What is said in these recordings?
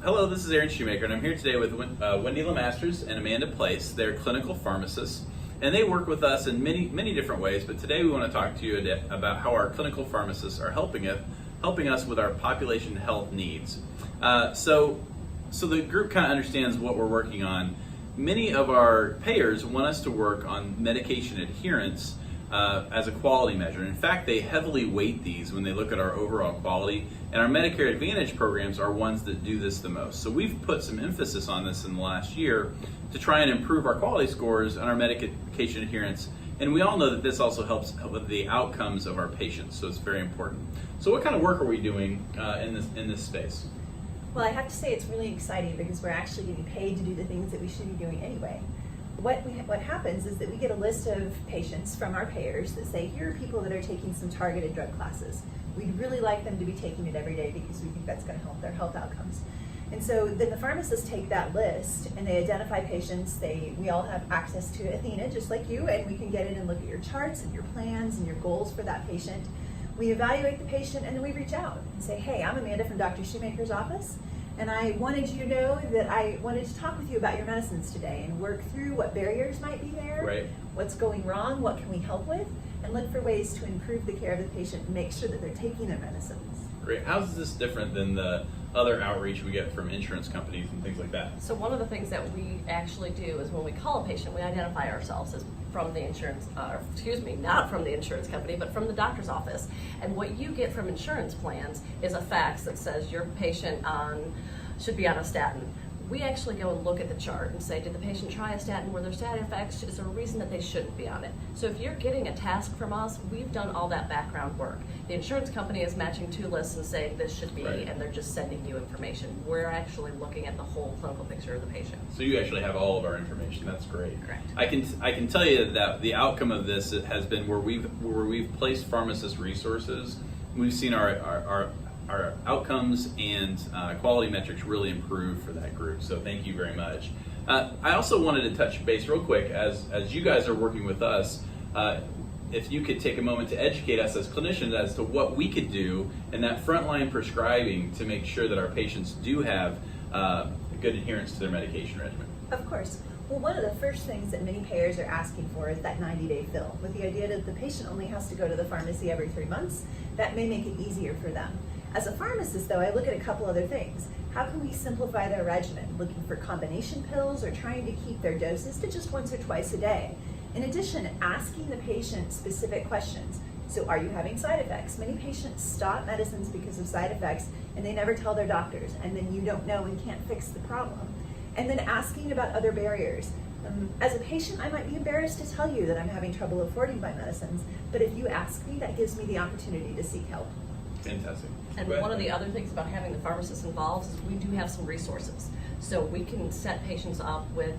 Hello, this is Aaron Shoemaker, and I'm here today with Wendy Lemasters and Amanda Place. They're clinical pharmacists, and they work with us in many different ways, but today we want to talk to you about how our clinical pharmacists are helping us with our population health needs. So the group kind of understands what we're working on. Many of our payers want us to work on medication adherence as a quality measure. In fact, they heavily weight these when they look at our overall quality, and our Medicare Advantage programs are ones that do this the most. So we've put some emphasis on this in the last year to try and improve our quality scores and our medication adherence, and we all know that this also helps with the outcomes of our patients, so it's very important. So what kind of work are we doing in this space? Well, I have to say it's really exciting because we're actually getting paid to do the things that we should be doing anyway. What happens is that we get a list of patients from our payers that say, here are people that are taking some targeted drug classes. We'd really like them to be taking it every day because we think that's going to help their health outcomes. And so then the pharmacists take that list and they identify patients. We all have access to Athena, just like you, and we can get in and look at your charts and your plans and your goals for that patient. We evaluate the patient and then we reach out and say, hey, I'm Amanda from Dr. Shoemaker's office, and I wanted you to know that I wanted to talk with you about your medicines today and work through what barriers might be there, right, what's going wrong, what can we help with, and look for ways to improve the care of the patient and make sure that they're taking their medicines. Great. How is this different than the other outreach we get from insurance companies and things like that? So one of the things that we actually do is when we call a patient, we identify ourselves as from the insurance, not from the insurance company, but from the doctor's office. And what you get from insurance plans is a fax that says your patient should be on a statin. We actually go and look at the chart and say, did the patient try a statin? Were there side effects? Is there a reason that they shouldn't be on it? So if you're getting a task from us, we've done all that background work. The insurance company is matching two lists and saying this should be, right, and they're just sending you information. We're actually looking at the whole clinical picture of the patient. So you actually have all of our information. That's great. Correct. I can tell you that the outcome of this has been where we've placed pharmacist resources. We've seen our outcomes and quality metrics really improve for that group, so thank you very much. I also wanted to touch base real quick, as you guys are working with us, if you could take a moment to educate us as clinicians as to what we could do in that frontline prescribing to make sure that our patients do have good adherence to their medication regimen. Of course. Well, one of the first things that many payers are asking for is that 90-day fill, with the idea that the patient only has to go to the pharmacy every 3 months. That may make it easier for them. As a pharmacist, though, I look at a couple other things. How can we simplify their regimen? Looking for combination pills or trying to keep their doses to just once or twice a day. In addition, asking the patient specific questions. So are you having side effects? Many patients stop medicines because of side effects and they never tell their doctors, and then you don't know and can't fix the problem. And then asking about other barriers. As a patient, I might be embarrassed to tell you that I'm having trouble affording my medicines, but if you ask me, that gives me the opportunity to seek help. Fantastic. And one of the other things about having the pharmacist involved is we do have some resources. So we can set patients up with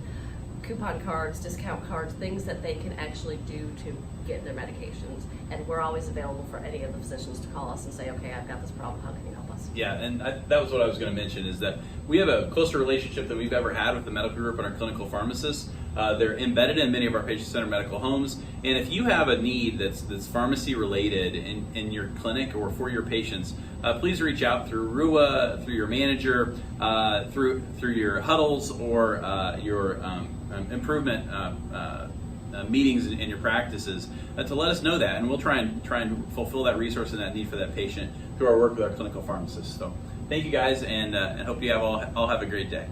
coupon cards, discount cards, things that they can actually do to get their medications. And we're always available for any of the physicians to call us and say, okay, I've got this problem, how can you help us? Yeah, and that was what I was going to mention, is that we have a closer relationship than we've ever had with the medical group and our clinical pharmacists. They're embedded in many of our patient-centered medical homes, and if you have a need that's pharmacy related in your clinic or for your patients, please reach out through RUA, through your manager, through your huddles or your improvement meetings in your practices to let us know that, and we'll try and fulfill that resource and that need for that patient through our work with our clinical pharmacists. So thank you guys, and hope you all have a great day.